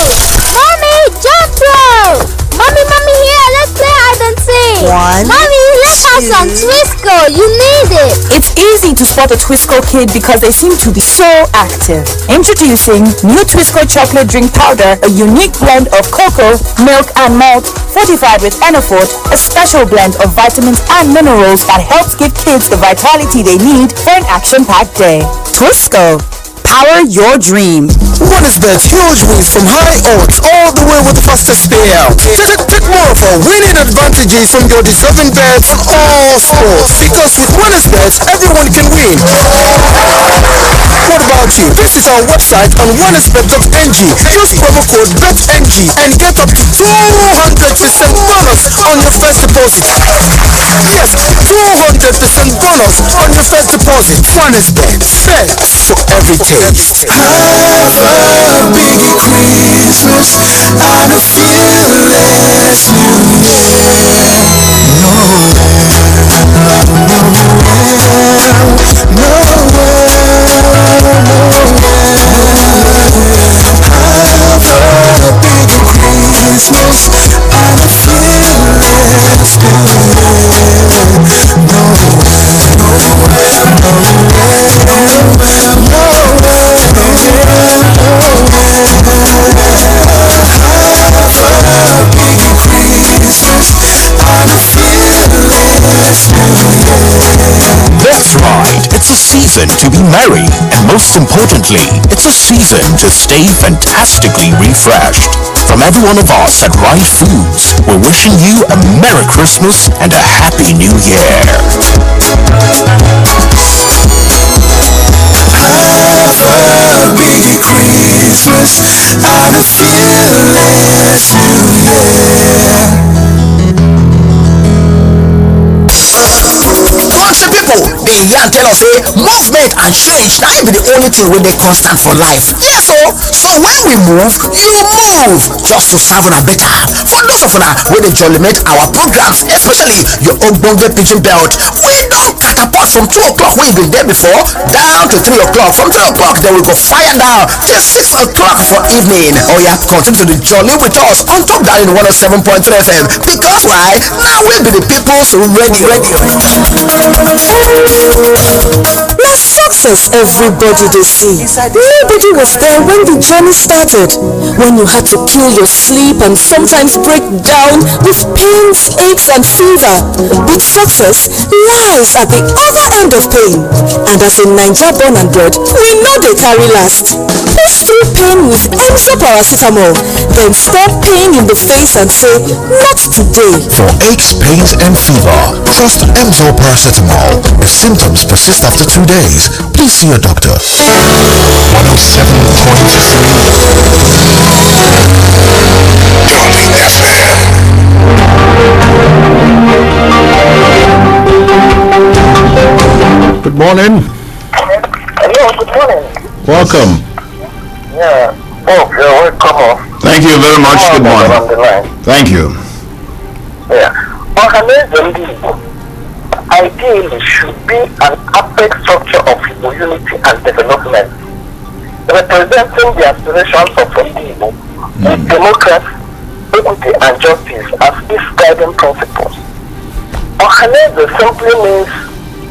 Mommy, jump rope. Mommy, here, let's play hide and seek. Mommy, let's have some Twisco. You need it. It's easy to spot a Twisco kid because they seem to be so active. Introducing new Twisco chocolate drink powder, a unique blend of cocoa, milk and malt, fortified with Enafort, a special blend of vitamins and minerals that helps give kids the vitality they need for an action-packed day. Twisco. Power your dream. WonderBet's huge wins from high odds all the way with the fastest payout. Take more of our winning advantages from your deserving bets on all sports. Because with WonderBet, everyone can win. What about you? Visit our website on wonderbet.ng. Use promo code BETNG and get up to 200% bonus on your first deposit. Yes, 200% bonus on your first deposit. WonderBet. Bet for every taste. Have a big Christmas and a fearless New Year. That's right, it's a season to be merry, and most importantly, it's a season to stay fantastically refreshed. From every one of us at Right Foods, we're wishing you a Merry Christmas and a Happy New Year. Have a big Christmas and a fearless New Year. Country people, they yarn tell us say movement and change now be the only thing wey dey constant for life. Yes so when we move, you move just to serve una better. For those of una wey dey jollimate our programs, especially your ogbonge pidgin belt, we don catapult from 2 o'clock wey you been there before down to 3 o'clock. From 3 o'clock then we go fire down till 6 o'clock for evening. Oya, continue to dey jolly with us on top Darling 107.3 FM because why? Now we be the people's radio. Na success everybody dey see. Nobody was there when the journey started. When you had to kill your sleep and sometimes break down with pains, aches and fever. But success lies at the other end of pain. And as a Naija born and bred, we know they carry last. Push through pain with Emzor paracetamol. Then stop pain in the face and say, not today. For aches, pains and fever, trust Emzor paracetamol. If symptoms persist after 2 days, please see your doctor. 107.3 Good morning. Hello, good morning. Welcome. Yeah. Oh, you're welcome. Thank you very much. Good morning. Thank you. Yeah. Ideally should be an apex structure of unity and development, representing the aspirations of the people with democracy, equity and justice as its guiding principles. Ohaneze simply means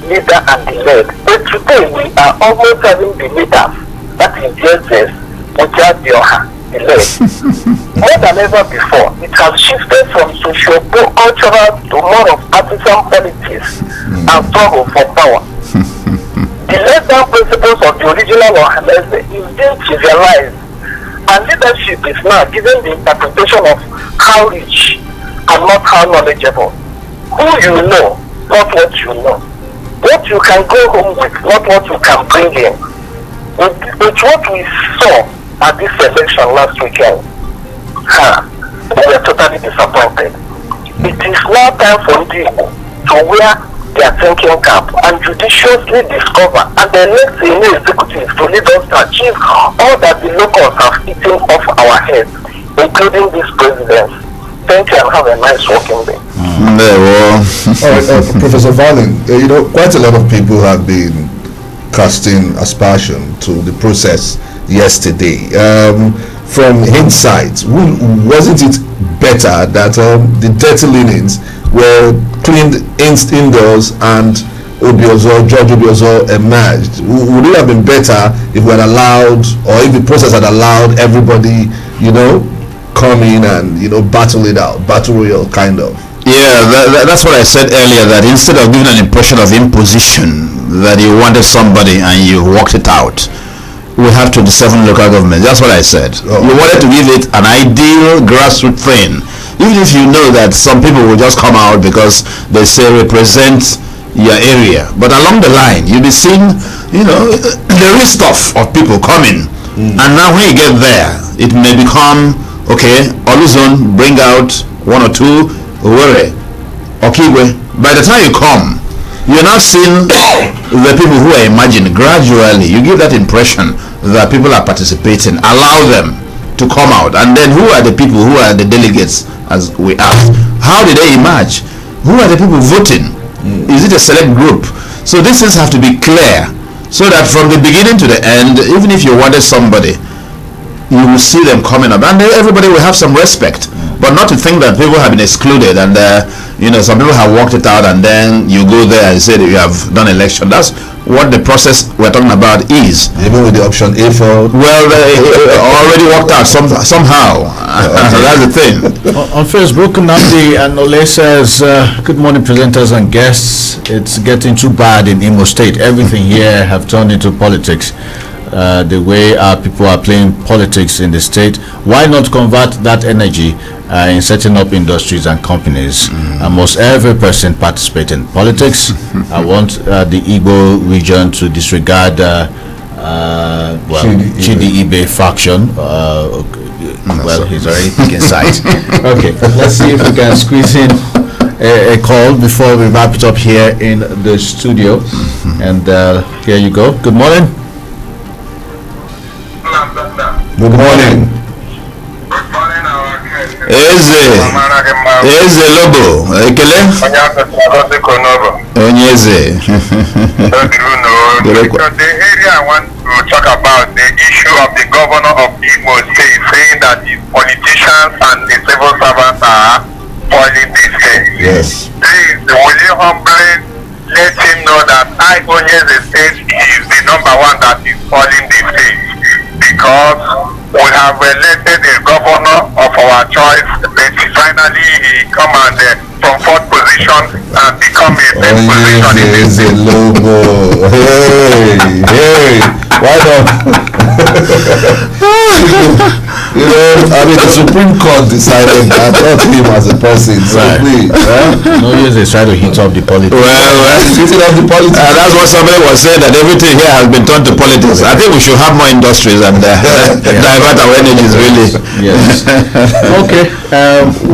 leader and the led, but today we are almost having the leaders, that is Jesus, without the Oha, the led. More than ever before, it has shifted from socio-cultural to more of partisan politics and struggle for power. The lay-down principles of the original Ohaneze is being trivialized, and leadership is now given the interpretation of how rich and not how knowledgeable. Who you know, not what you know. What you can go home with, not what you can bring in. With what we saw at this election last weekend, we were totally disappointed. It is now time for Ndigo to where their thinking cap and judiciously discover and then let the new executives to lead us to achieve all that the locals have eaten off our heads, including this president. Thank you and have a nice working day. All right, Professor Valen, quite a lot of people have been casting aspersion to the process yesterday. From hindsight, wasn't it better that the dirty linens were cleaned indoors and George Obiozo emerged? Would it have been better if we had allowed, or if the process had allowed everybody, come in and battle it out, battle royal kind of? Yeah, that's what I said earlier, that instead of giving an impression of imposition, that you wanted somebody and you worked it out, we have 27 local governments. That's what I said. You wanted to give it an ideal grassroots thing, even if you know that some people will just come out because they say represent your area. But along the line, you'll be seeing, the real stuff of people coming. And now when you get there, it may become, okay, Oluzon, bring out one or two, Owerri, Okeke. By the time you come, you're not seeing the people who are imagined. Gradually, you give that impression that people are participating. Allow them to come out. And then who are the people, who are the delegates, as we ask? How did they emerge? Who are the people voting? Is it a select group? So these things have to be clear, so that from the beginning to the end, even if you wanted somebody, you will see them coming up, and everybody will have some respect. But not to think that people have been excluded, and some people have worked it out, and then you go there and say that you have done election. That's what the process we're talking about is. Even with the option A for... Well, they already worked out somehow. That's the thing. On Facebook, Namdi Anole says, good morning, presenters and guests. It's getting too bad in Imo State. Everything here have turned into politics. The way our people are playing politics in the state, why not convert that energy in setting up industries and companies? And must every person participate in politics? I want the Igbo region to disregard Chidi Ibe faction. Well, he's already picking sides. Okay, let's see if we can squeeze in a call before we wrap it up here in the studio. And here you go. Good morning. Good morning. Eze Lobo, Ekele? Onyeze. The area I want to talk about, the issue of the governor of Imo State saying that the politicians and the civil servants are spoiling the state. Yes. Please, will you humbly let him know that Onyeze State is the number one that is spoiling the state, because we have elected a governor of our choice, but finally he come and from fourth position and become a fifth position in the state. Logo. Hey, why not? The Supreme Court decided that, not him as a person. So please, no use they try to hit up the politics. Hitting up the politics. That's what somebody was saying, that everything here has been turned to politics. I think we should have more industries and divert our energies, really. Yes. Okay.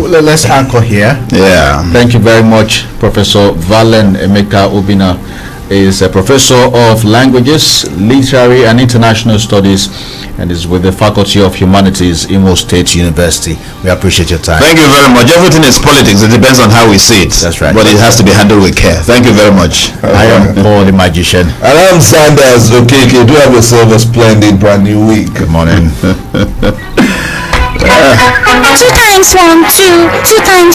Let's anchor here. Yeah. Thank you very much, Professor Valen Emeka Obina. Is a professor of languages, literary and international studies, and is with the Faculty of Humanities, Imo State University. We appreciate your time. Thank you very much. Everything is politics. It depends on how we see it. That's right. But it has to be handled with care. Thank you very much. I am Paul the Magician. And I'm Zandas. Okeke. Do have yourself a splendid brand new week. Good morning. 2 times 1, 2 times